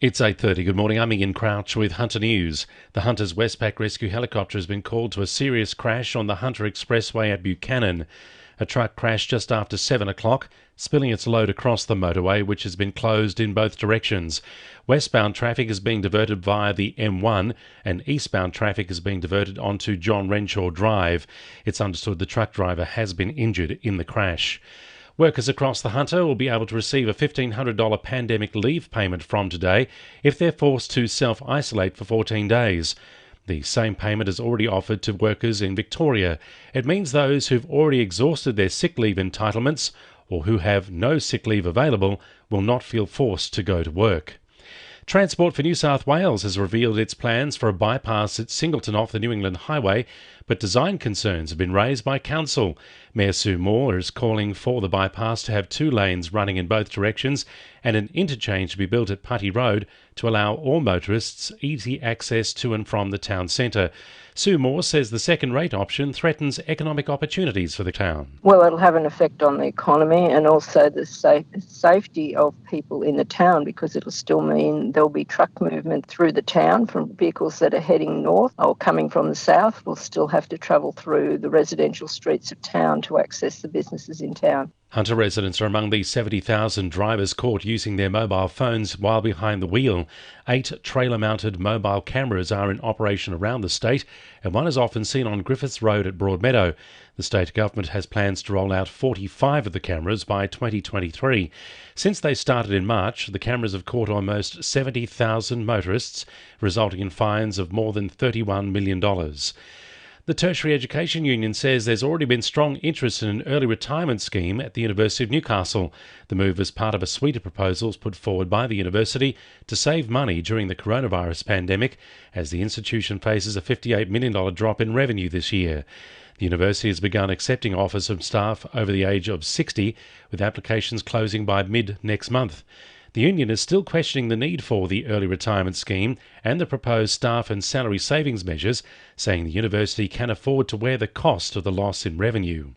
It's 8:30. Good morning. I'm Ian Crouch with Hunter News. The Hunter's Westpac rescue helicopter has been called to a serious crash on the Hunter Expressway at Buchanan. A truck crashed just after 7 o'clock, spilling its load across the motorway, which has been closed in both directions. Westbound traffic is being diverted via the M1 and eastbound traffic is being diverted onto John Renshaw Drive. It's understood the truck driver has been injured in the crash. Workers across the Hunter will be able to receive a $1,500 pandemic leave payment from today if they're forced to self-isolate for 14 days. The same payment is already offered to workers in Victoria. It means those who've already exhausted their sick leave entitlements or who have no sick leave available will not feel forced to go to work. Transport for New South Wales has revealed its plans for a bypass at Singleton off the New England Highway, but design concerns have been raised by Council. Mayor Sue Moore is calling for the bypass to have 2 lanes running in both directions and an interchange to be built at Putty Road to allow all motorists easy access to and from the town centre. Sue Moore says the second-rate option threatens economic opportunities for the town. Well, it'll have an effect on the economy and also the safety of people in the town, because it'll still mean there'll be truck movement through the town from vehicles that are heading north or coming from the south will still have to travel through the residential streets of town to access the businesses in town. Hunter residents are among the 70,000 drivers caught using their mobile phones while behind the wheel. 8 trailer-mounted mobile cameras are in operation around the state, and one is often seen on Griffiths Road at Broadmeadow. The state government has plans to roll out 45 of the cameras by 2023. Since they started in March, the cameras have caught almost 70,000 motorists, resulting in fines of more than $31 million. The Tertiary Education Union says there's already been strong interest in an early retirement scheme at the University of Newcastle. The move is part of a suite of proposals put forward by the university to save money during the coronavirus pandemic, as the institution faces a $58 million drop in revenue this year. The university has begun accepting offers from staff over the age of 60, with applications closing by mid-next month. The union is still questioning the need for the early retirement scheme and the proposed staff and salary savings measures, saying the university can afford to wear the cost of the loss in revenue.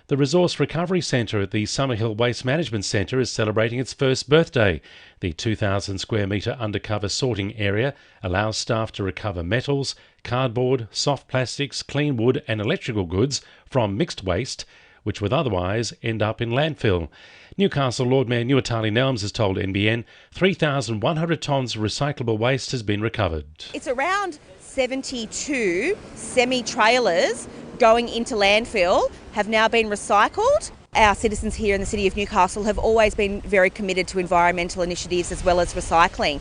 The Resource Recovery Centre at the Summerhill Waste Management Centre is celebrating its first birthday. The 2,000 square metre undercover sorting area allows staff to recover metals, cardboard, soft plastics, clean wood and electrical goods from mixed waste, which would otherwise end up in landfill. Newcastle Lord Mayor Nuatali Nelms has told NBN 3,100 tonnes of recyclable waste has been recovered. It's around 72 semi-trailers going into landfill have now been recycled. Our citizens here in the City of Newcastle have always been very committed to environmental initiatives as well as recycling.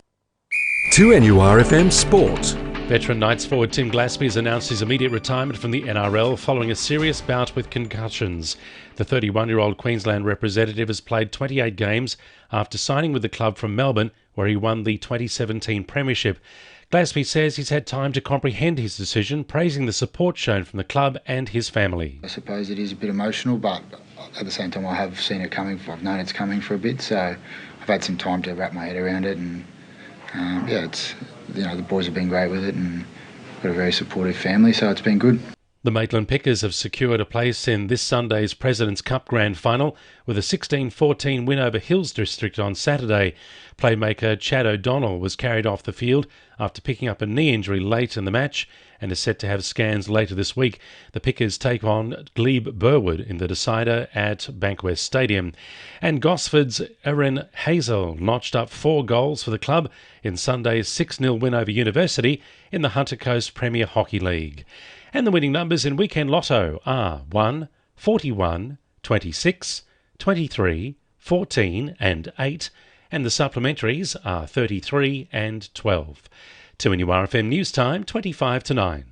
2NURFM Sport. Veteran Knights forward Tim Glasby has announced his immediate retirement from the NRL following a serious bout with concussions. The 31-year-old Queensland representative has played 28 games after signing with the club from Melbourne, where he won the 2017 Premiership. Glasby says he's had time to comprehend his decision, praising the support shown from the club and his family. I suppose it is a bit emotional, but at the same time I have seen it coming. I've known it's coming for a bit, so I've had some time to wrap my head around it, and it's, the boys have been great with it and got a very supportive family, so it's been good. The Maitland Pickers have secured a place in this Sunday's President's Cup Grand Final with a 16-14 win over Hills District on Saturday. Playmaker Chad O'Donnell was carried off the field after picking up a knee injury late in the match and is set to have scans later this week. The Pickers take on Glebe Burwood in the decider at Bankwest Stadium. And Gosford's Erin Hazel notched up 4 goals for the club in Sunday's 6-0 win over University in the Hunter Coast Premier Hockey League. And the winning numbers in Weekend Lotto are 1, 41, 26, 23, 14 and 8, and the supplementaries are 33 and 12. 2NURFM News Time, 25 to 9.